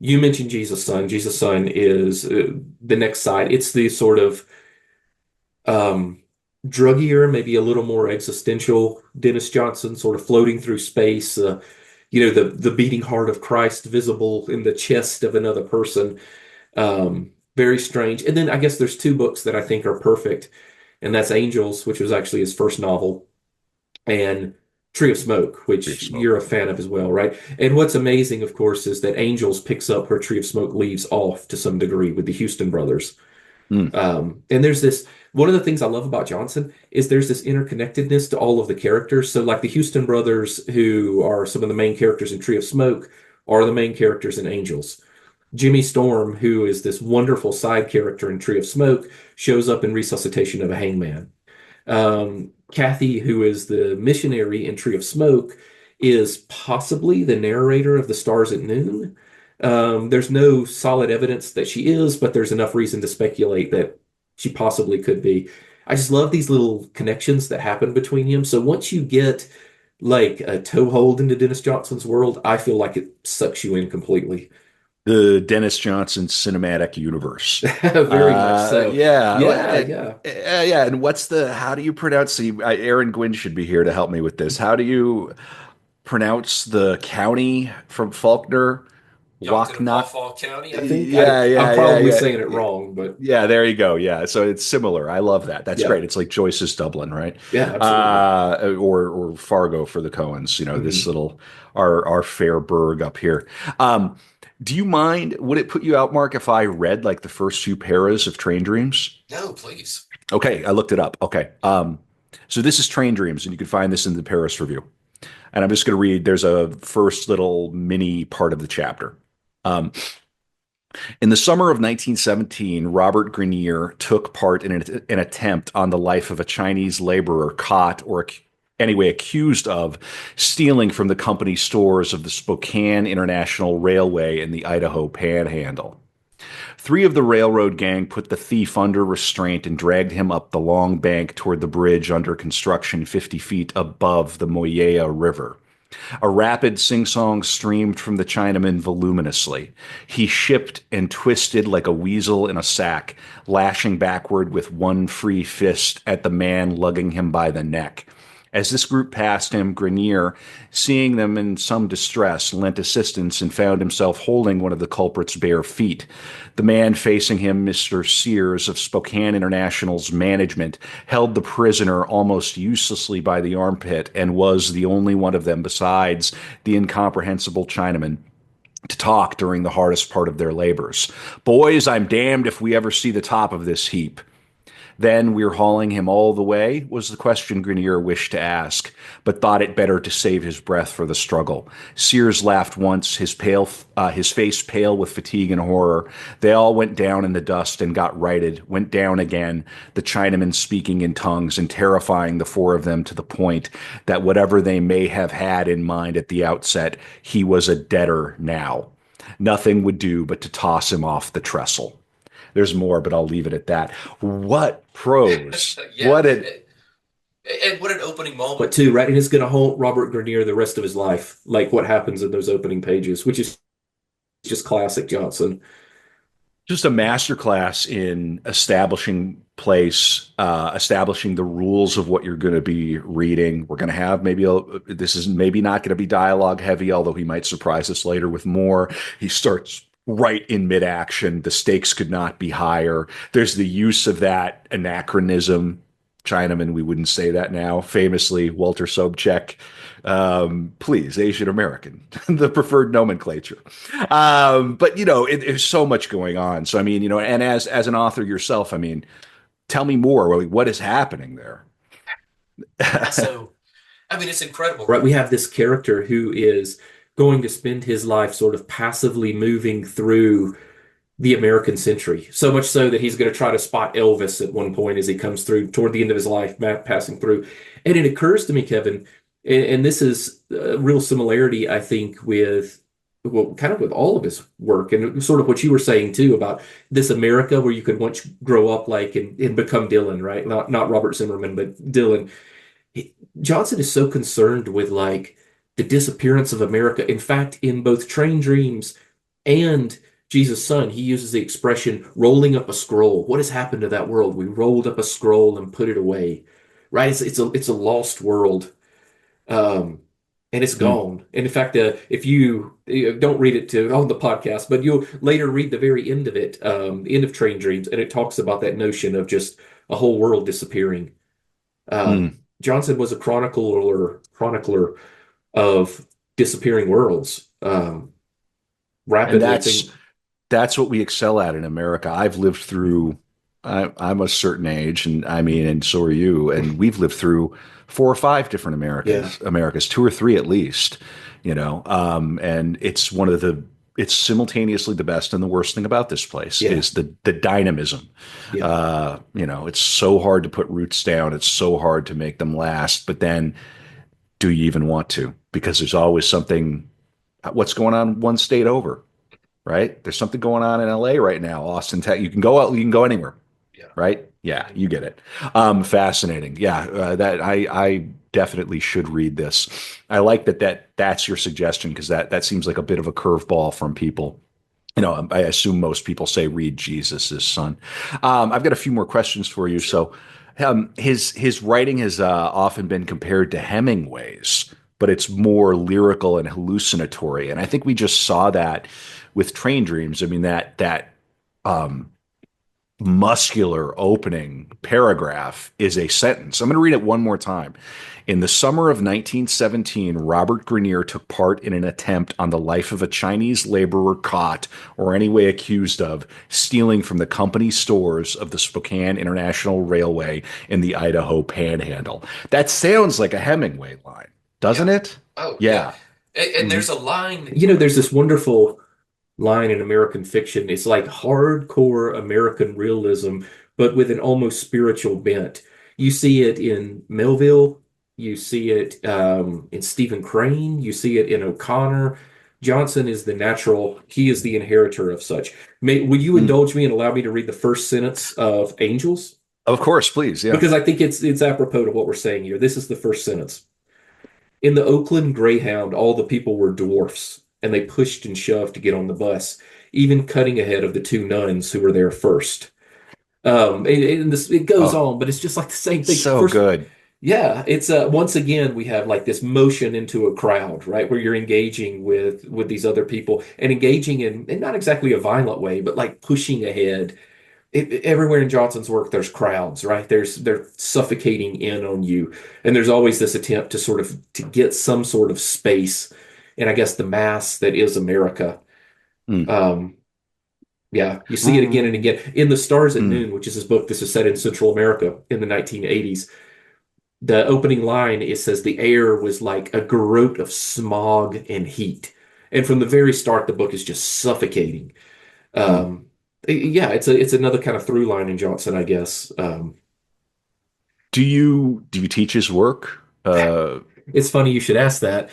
You mentioned Jesus Son. Jesus Son is the next side. It's the sort of um, druggier, maybe a little more existential Dennis Johnson, sort of floating through space. The beating heart of Christ visible in the chest of another person. Very strange. And then I guess there's two books that I think are perfect, and that's Angels, which was actually his first novel, and Tree of Smoke, Great which smoke. you're a fan of as well, right? And what's amazing, of course, is that Angels picks up where Tree of Smoke leaves off to some degree with the Houston brothers. Mm. And there's this one of the things I love about Johnson is there's this interconnectedness to all of the characters. So, like the Houston brothers, who are some of the main characters in Tree of Smoke, are the main characters in Angels. Jimmy Storm, who is this wonderful side character in Tree of Smoke, shows up in Resuscitation of a Hangman. Kathy, who is the missionary in Tree of Smoke, is possibly the narrator of The Stars at Noon. There's no solid evidence that she is, but there's enough reason to speculate that she possibly could be. I just love these little connections that happen between him. So once you get like a toehold into Dennis Johnson's world, I feel like it sucks you in completely. The Dennis Johnson cinematic universe. Very much so. Yeah, Yeah, yeah. yeah. And how do you pronounce Aaron Gwynn should be here to help me with this. How do you pronounce the county from Faulkner? Yankton and Waknock? Paw County, I think. Yeah, I'm yeah, yeah, probably yeah. saying it wrong, but Yeah, there you go. Yeah, so it's similar. I love that. That's yeah, great. It's like Joyce's Dublin, right? yeah, absolutely. Or Fargo for the Coens. This Hmm. little our fair burg up here. Um, do you mind? Would it put you out, Mark, if I read like the first few paras of Train Dreams? No, please. Okay, I looked it up. Okay, so this is Train Dreams, and you can find this in the Paris Review. And I'm just going to read. There's a first little mini part of the chapter. Um, In the summer of 1917, Robert Grenier took part in an attempt on the life of a Chinese laborer caught, or anyway accused of, stealing from the company stores of the Spokane International Railway in the Idaho Panhandle. Three of the railroad gang put the thief under restraint and dragged him up the long bank toward the bridge under construction 50 feet above the Moyea River. A rapid sing-song streamed from the Chinaman voluminously. He shipped and twisted like a weasel in a sack, lashing backward with one free fist at the man lugging him by the neck. As this group passed him, Grenier, seeing them in some distress, lent assistance and found himself holding one of the culprit's bare feet. The man facing him, Mr. Sears of Spokane International's management, held the prisoner almost uselessly by the armpit and was the only one of them besides the incomprehensible Chinaman to talk during the hardest part of their labors. Boys, I'm damned if we ever see the top of this heap. Then we're hauling him all the way, was the question Grenier wished to ask, but thought it better to save his breath for the struggle. Sears laughed once, his face pale with fatigue and horror. They all went down in the dust and got righted, went down again, the Chinaman speaking in tongues and terrifying the four of them to the point that whatever they may have had in mind at the outset, he was a debtor now. Nothing would do but to toss him off the trestle. There's more, but I'll leave it at that. What prose? Yeah. What a And what an opening moment too, right? And it's going to haunt Robert Grenier the rest of his life, like what happens in those opening pages, which is just classic Johnson. just a masterclass in establishing place, establishing the rules of what you're going to be reading. We're going to have this is maybe not going to be dialogue heavy, although he might surprise us later with more. He starts right in mid-action. The stakes could not be higher. There's the use of that anachronism. Chinaman, we wouldn't say that now. Famously, Walter Sobchak, please, Asian American, the preferred nomenclature. But there's so much going on. So I mean, and as an author yourself, I mean, tell me more. What is happening there? So I mean, it's incredible, right? We have this character who is going to spend his life sort of passively moving through the American century. So much so that he's going to try to spot Elvis at one point as he comes through toward the end of his life, passing through. And it occurs to me, Kevin, and this is a real similarity, I think, with well, kind of with all of his work, and sort of what you were saying too about this America where you could once grow up like and become Dylan, right? Not Robert Zimmerman, but Dylan. Johnson is so concerned with like the disappearance of America. In fact, in both Train Dreams and Jesus' Son, he uses the expression rolling up a scroll. What has happened to that world? We rolled up a scroll and put it away, right? It's a lost world, um, and it's Mm. gone. And in fact, if you don't read it to on the podcast, but you'll later read the very end of it, the end of Train Dreams, and it talks about that notion of just a whole world disappearing. Mm. Johnson was a chronicler of disappearing worlds, And rapidly. that's what we excel at in America. I've lived through, I'm a certain age, and I mean, and so are you, and we've lived through four or five different Yeah, Americas, two or three at least, and it's one of the, it's simultaneously the best and the worst thing about this place yeah, is the dynamism. yeah, It's so hard to put roots down. It's so hard to make them last, but then do you even want to? Because there's always something, what's going on one state over, right? There's something going on in LA right now, Austin, you can go out, you can go anywhere, yeah. right? Yeah, you get it. Fascinating. Yeah, that I definitely should read this. I like that's your suggestion because that seems like a bit of a curveball from people. I assume most people say read Jesus' Son. I've got a few more questions for you. Sure. So, his writing has often been compared to Hemingway's, but it's more lyrical and hallucinatory. And I think we just saw that with Train Dreams. I mean that um, muscular opening paragraph is a sentence. I'm going to read it one more time. In the summer of 1917, Robert Grenier took part in an attempt on the life of a Chinese laborer caught, or anyway accused of, stealing from the company stores of the Spokane International Railway in the Idaho Panhandle. That sounds like a Hemingway line, doesn't Yeah. it? Oh, yeah. Yeah. And Hmm. there's a line, there's this wonderful line in American fiction. It's like hardcore American realism, but with an almost spiritual bent. You see it in Melville, you see it in Stephen Crane, you see it in O'Connor. Johnson is the natural, he is the inheritor of such. Would you Mm. indulge me and allow me to read the first sentence of Angels? Of course, please. Yeah. Because I think it's apropos to what we're saying here. This is the first sentence. In the Oakland Greyhound, all the people were dwarfs, and they pushed and shoved to get on the bus, even cutting ahead of the two nuns who were there first. And this, it goes Oh, on, but it's just like the same thing. so First, good. yeah, it's once again we have like this motion into a crowd, right, where you're engaging with these other people and engaging in not exactly a violent way, but like pushing ahead everywhere in Johnson's work, there's crowds, right? They're suffocating in on you, and there's always this attempt to sort of to get some sort of space, and I guess the mass that is America. Mm. Um, yeah, you see it again and Mm. again in The Stars at Mm. Noon, which is his book. This is set in Central America in the 1980s. The opening line it says the air was like a garrote of smog and heat, and from the very start, the book is just suffocating. Mm. Um, yeah, it's another kind of through line in Johnson, I guess. Do you teach his work? It's funny you should ask that.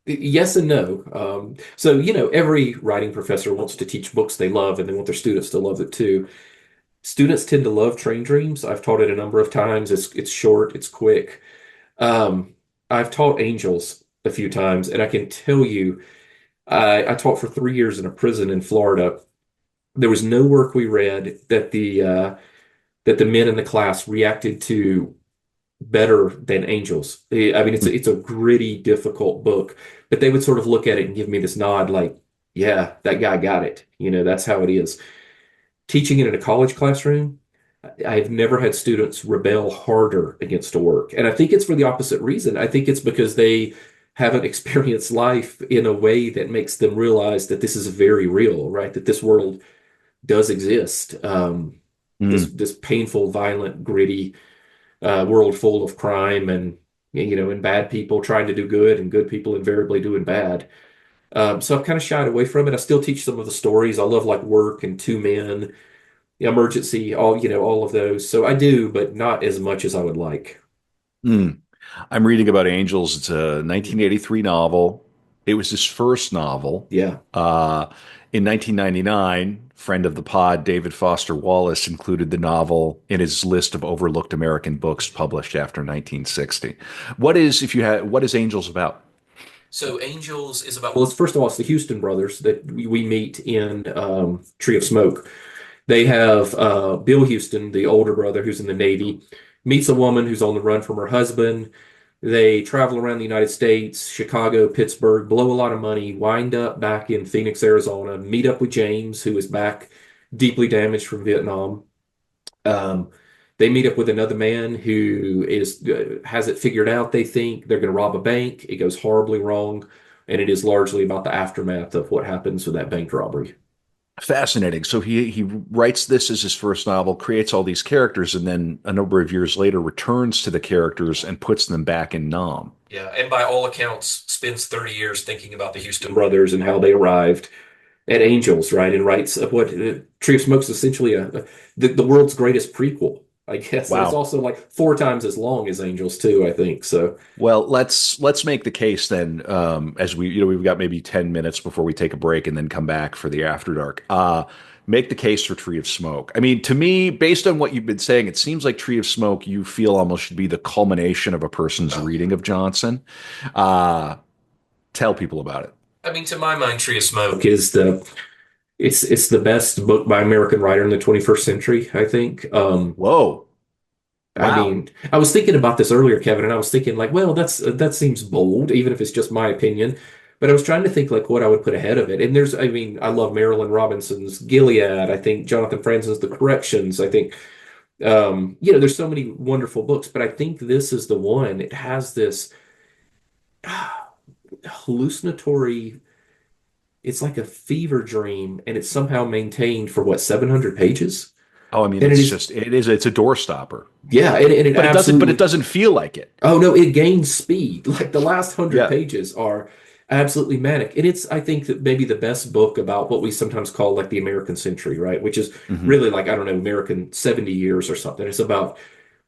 Yes and no. So every writing professor wants to teach books they love, and they want their students to love it too. Students tend to love Train Dreams. I've taught it a number of times. It's short, it's quick. Um, I've taught Angels a few times, and I can tell you, I taught for 3 years in a prison in Florida. There was no work we read that the men in the class reacted to better than Angels. I mean, it's a gritty, difficult book, but they would sort of look at it and give me this nod, like, "Yeah, that guy got it." That's how it is. Teaching it in a college classroom, I've never had students rebel harder against a work, and I think it's for the opposite reason. I think it's because they haven't experienced life in a way that makes them realize that this is very real, right? That this world does exist. This Mm. this painful, violent, gritty world full of crime and and bad people trying to do good and good people invariably doing bad. So I've kind of shied away from it. I still teach some of the stories. I love like Work and Two Men, Emergency, all of those. So I do, but not as much as I would like. Mm. I'm reading about Angels. It's a 1983 novel. It was his first novel. Yeah. Uh, in 1999, friend of the pod, David Foster Wallace, included the novel in his list of overlooked American books published after 1960. What is Angels about? So Angels is about, well, it's first of all, it's the Houston brothers that we meet in Tree of Smoke. They have Bill Houston, the older brother who's in the Navy, meets a woman who's on the run from her husband. They travel around the United States, Chicago, Pittsburgh, blow a lot of money, wind up back in Phoenix, Arizona, meet up with James, who is back deeply damaged from Vietnam. Um, they meet up with another man who is has it figured out. They think they're going to rob a bank. It goes horribly wrong, and it is largely about the aftermath of what happens with that bank robbery. Fascinating. So he writes this as his first novel, creates all these characters, and then a number of years later returns to the characters and puts them back in Nam. Yeah, and by all accounts, spends 30 years thinking about the Houston brothers and how they arrived at Angels, right? And writes what Tree of Smoke's essentially the world's greatest prequel, I guess. And it's Wow. also like 4 times as long as Angels too, I think. So Well, let's make the case then. As we've got maybe 10 minutes before we take a break and then come back for the after dark. Make the case for Tree of Smoke. I mean, to me, based on what you've been saying, it seems like Tree of Smoke you feel almost should be the culmination of a person's reading of Johnson. Uh, Tell people about it. I mean, to my mind, Tree of Smoke is it's the best book by American writer in the 21st century, I think. Whoa! I Wow! mean, I was thinking about this earlier, Kevin, and I was thinking like, well, that seems bold, even if it's just my opinion. But I was trying to think like what I would put ahead of it. And I mean, I love Marilyn Robinson's Gilead. I think Jonathan Franzen's The Corrections. I think, there's so many wonderful books, but I think this is the one. It has this hallucinatory. It's like a fever dream, and it's somehow maintained for what, 700 pages? Oh, I mean, And it is, it's a door stopper, yeah, and it but it absolutely. doesn't feel like it. Oh no, it gains speed. Like the last 100 Yeah. pages are absolutely manic. And it's, I think, that maybe the best book about what we sometimes call like the American century, right? Which is Hmm. really like, I don't know, American 70 years or something. It's about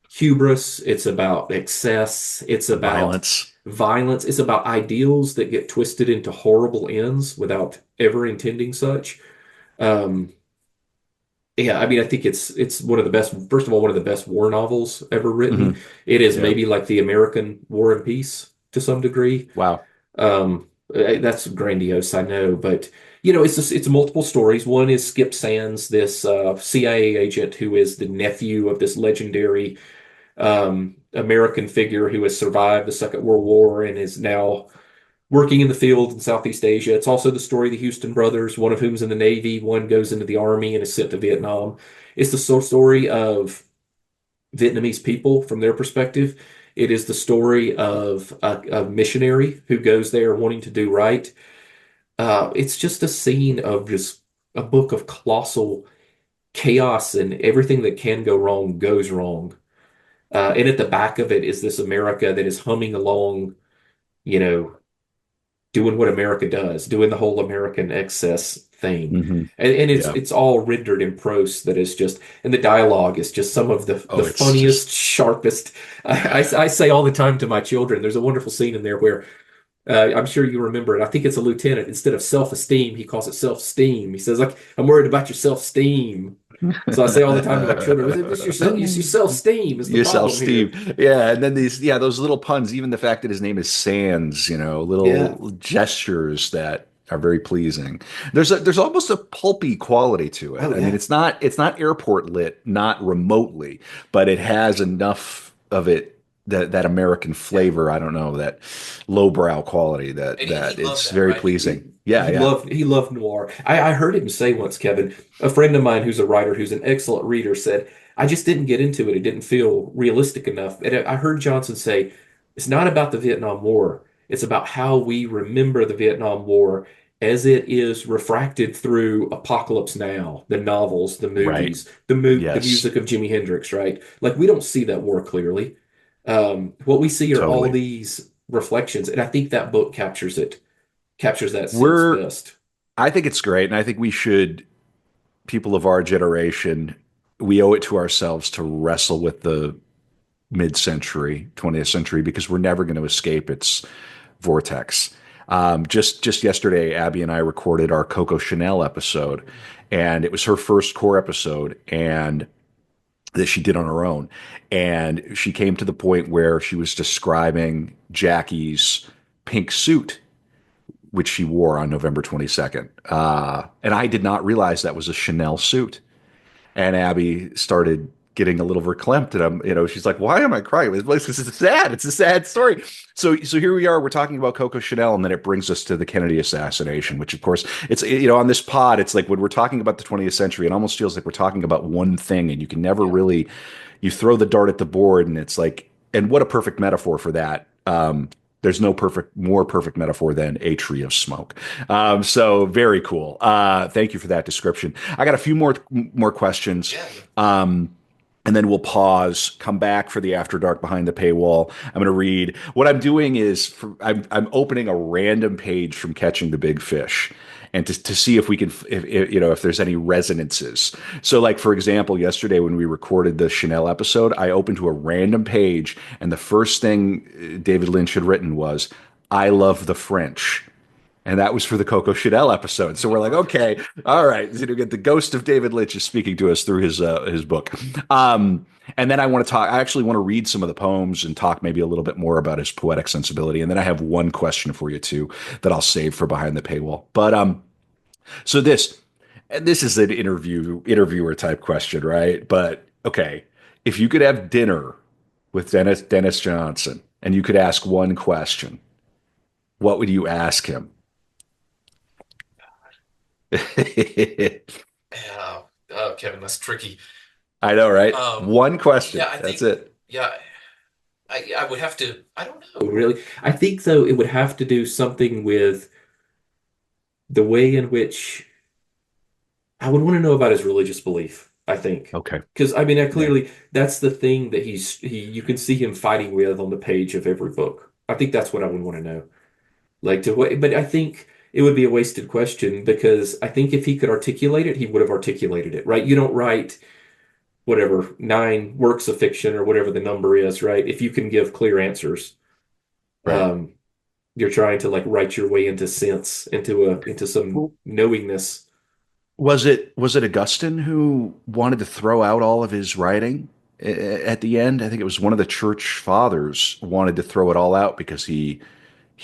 hubris, it's about excess, it's about Violence. violence, it's about ideals that get twisted into horrible ends without ever intending such. Um, yeah, I mean, I think it's one of the best, first of all, one of the best war novels ever written. Hmm. It is Yeah. maybe like the American War and Peace to some degree. Wow. That's grandiose, I know, but it's multiple stories. One is Skip Sands, this CIA agent who is the nephew of this legendary American figure who has survived the Second World War and is now working in the field in Southeast Asia. It's also the story of the Houston brothers, one of whom's in the Navy, one goes into the Army and is sent to Vietnam. It's the story of Vietnamese people from their perspective. It is the story of a missionary who goes there wanting to do right. It's just a scene of just a book of colossal chaos and everything that can go wrong goes wrong. And at the back of it is this America that is humming along, you know, doing what America does, doing the whole American excess thing. Hmm. And it's Yeah. it's all rendered in prose that is just, and the dialogue is just some of the Oh, it's funniest, just sharpest. I say all the time to my children, there's a wonderful scene in there where I'm sure you remember it. I think it's a lieutenant. Instead of self-esteem, he calls it self-esteem. He says, like, I'm worried about your self-esteem. So I say all the time to my children, it's your self-esteem is the yourself, problem here. Steve. Yeah, and then those little puns, even the fact that his name is Sands, Yeah. little gestures that are very pleasing. There's almost a pulpy quality to it. Oh I mean, yeah. it's not airport lit, not remotely, but it has enough of it that American Yeah. flavor. I don't know, that lowbrow quality And that he that loved it's that, very right? pleasing. Yeah, yeah. He loved noir. I heard him say once, Kevin, a friend of mine who's a writer who's an excellent reader said, I just didn't get into it. It didn't feel realistic enough. And I heard Johnson say, it's not about the Vietnam War. It's about how we remember the Vietnam War as it is refracted through Apocalypse Now, the novels, the Right. movies, the Yes. music of Jimi Hendrix, right? Like we don't see that war clearly. What we see are all Totally. these reflections, and I think that book captures that sense We're, best. I think it's great. And I think we should, people of our generation, we owe it to ourselves to wrestle with the mid-century, 20th century, because we're never going to escape its vortex. Just yesterday, Abby and I recorded our Coco Chanel episode, and it was her first core episode, and that she did on her own. And she came to the point where she was describing Jackie's pink suit, which she wore on November 22nd. And I did not realize that was a Chanel suit. And Abby started getting a little verklempt, and she's like, "Why am I crying?" It's sad. It's a sad story. So here we are. We're talking about Coco Chanel, and then it brings us to the Kennedy assassination, which, of course, it's on this pod. It's like when we're talking about the 20th century, it almost feels like we're talking about one thing, and you can never Yeah. really. You throw the dart at the board, and it's like, and what a perfect metaphor for that. There's no more perfect metaphor than a tree of smoke. So very cool. Thank you for that description. I got a few more questions. Yeah. And then we'll pause, come back for the After Dark Behind the Paywall. I'm going to read. What I'm doing is I'm opening a random page from Catching the Big Fish, and to see if we can, if there's any resonances. So, like, for example, yesterday when we recorded the Chanel episode, I opened to a random page, and the first thing David Lynch had written was, "I love the French." And that was for the Coco Chanel episode. So we're like, okay, all right. Get the ghost of David Lynch is speaking to us through his book. And then I want to talk. I actually want to read some of the poems and talk maybe a little bit more about his poetic sensibility. And then I have one question for you too that I'll save for behind the paywall. But so this is an interviewer type question, right? But okay, if you could have dinner with Dennis Johnson and you could ask one question, what would you ask him? Yeah. Kevin, that's tricky. I know, right? Um, One question. yeah, I That's think, it. yeah, I would have to, I don't know, really. I think, though, it would have to do something with the way in which I would want to know about his religious belief, I think. Okay. Because, I mean, Yeah. clearly, that's the thing that you can see him fighting with on the page of every book. I think that's what I would want to know. Like, but I think it would be a wasted question because I think if he could articulate it, he would have articulated it, right? You don't write whatever, 9 works of fiction or whatever the number is, right? If you can give clear answers, Right. um, you're trying to like write your way into sense, into some Well, knowingness. was it Augustine who wanted to throw out all of his writing at the end? I think it was one of the church fathers wanted to throw it all out because he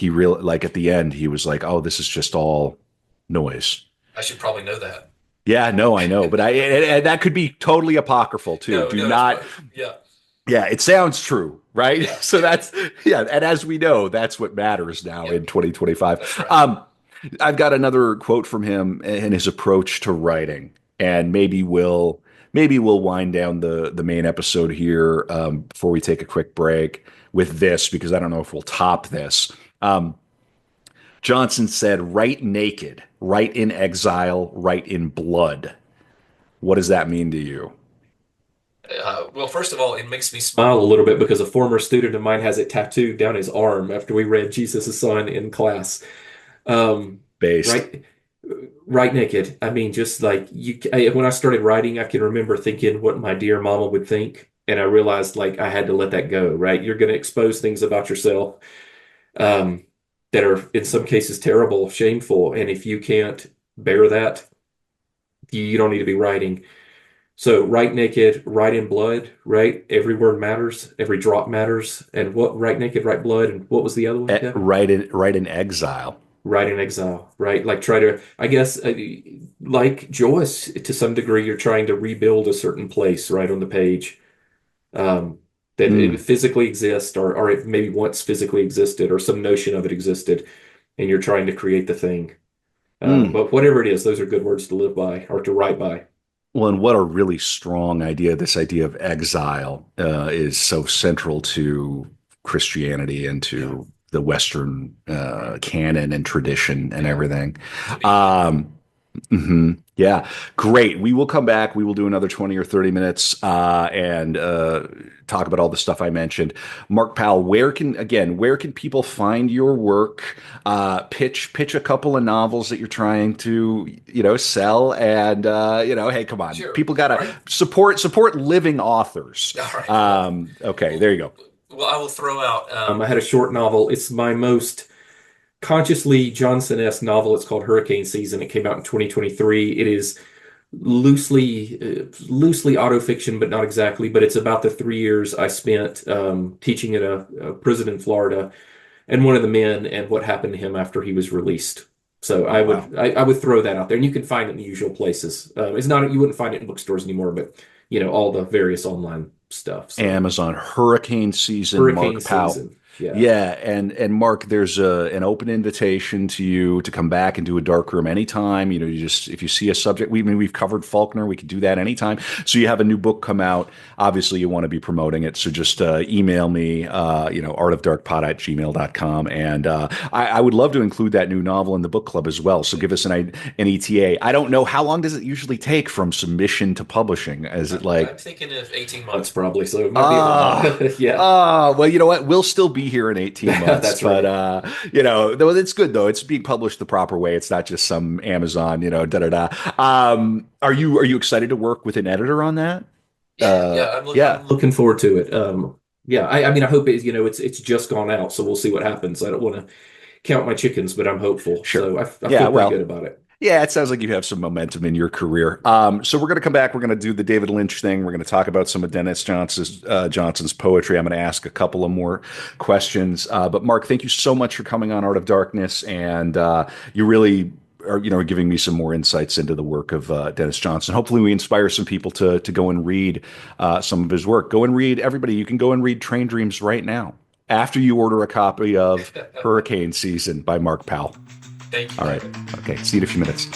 really, like, at the end he was like, "Oh, this is just all noise." I should probably know that. Yeah, no, I know, but and that could be totally apocryphal too. No, Do no, that's not. probably, yeah, Yeah, it sounds true, right? yeah, So yeah, that's, yeah, and as we know, that's what matters now yeah, in 2025. that's right. I've got another quote from him and his approach to writing, and maybe we'll wind down the main episode here before we take a quick break with this because I don't know if we'll top this. Um, Johnson said, "Write naked, write in exile, write in blood." What does that mean to you? Well, first of all, it makes me smile a little bit because a former student of mine has it tattooed down his arm after we read Jesus' Son in class. Based. Right, right naked. I mean, just like when I started writing, I can remember thinking what my dear mama would think, and I realized like I had to let that go. Right, you're going to expose things about yourself um, that are in some cases terrible, shameful, and if you can't bear that, you don't need to be writing. So write naked, write in blood, right? Every word matters, every drop matters. And what write naked, write blood, and what was the other one, Kevin? Write in exile. Write in exile, right? Like try to, I guess, like Joyce, to some degree, you're trying to rebuild a certain place right on the page um, that it Mm, physically exists, or it maybe once physically existed, or some notion of it existed, and you're trying to create the thing. mm. But whatever it is, those are good words to live by or to write by. Well, and what a really strong idea. This idea of exile is so central to Christianity and Yeah, to the Western canon and tradition and yeah. everything. So, Um, Yeah, great. We will come back. We will do another 20 or 30 minutes and talk about all the stuff I mentioned. Mark Powell, where can people find your work? Pitch a couple of novels that you're trying to, sell. And, hey, come on. Sure. People All gotta right. support living authors. All right. Well, Okay, well, there you go. well, I will throw out. I had a short novel. It's my most consciously Johnson-esque novel. It's called Hurricane Season. It came out in 2023. It is loosely autofiction, but not exactly. But it's about the 3 years I spent teaching at a prison in Florida, and one of the men, and what happened to him after he was released. So Oh, wow. I would throw that out there, and you can find it in the usual places. It's not, you wouldn't find it in bookstores anymore, but all the various online stuff. So Amazon Hurricane Season, Hurricane Mark Powell. Season, yeah. Yeah, and Mark, there's an open invitation to you to come back and do a dark room anytime. You just if you see a subject, we've covered Faulkner, we could do that anytime. So you have a new book come out. Obviously, you want to be promoting it, so just email me, artofdarkpod@gmail.com, and I would love to include that new novel in the book club as well. So give us an ETA. I don't know how long does it usually take from submission to publishing. Is it like I'm thinking of 18 months probably, so it might be a Ah, little yeah. well, you know what? We'll still be here in 18 months, That's but right. though it's good though. It's being published the proper way. It's not just some Amazon, da da da. Are you excited to work with an editor on that? Yeah, Yeah, I'm looking forward to it. Yeah, I mean, I hope it's just gone out, so we'll see what happens. I don't want to count my chickens, but I'm hopeful. sure. So I Yeah, feel pretty good well, about it. yeah, it sounds like you have some momentum in your career. So we're going to come back. We're going to do the David Lynch thing. We're going to talk about some of Johnson's poetry. I'm going to ask a couple of more questions. But Mark, thank you so much for coming on Art of Darkness, and you really are, giving me some more insights into the work of Dennis Johnson. Hopefully, we inspire some people to go and read some of his work. Go and read everybody. You can go and read Train Dreams right now after you order a copy of Hurricane Season by Mark Powell. Thank you, All right. David. Okay. See you in a few minutes.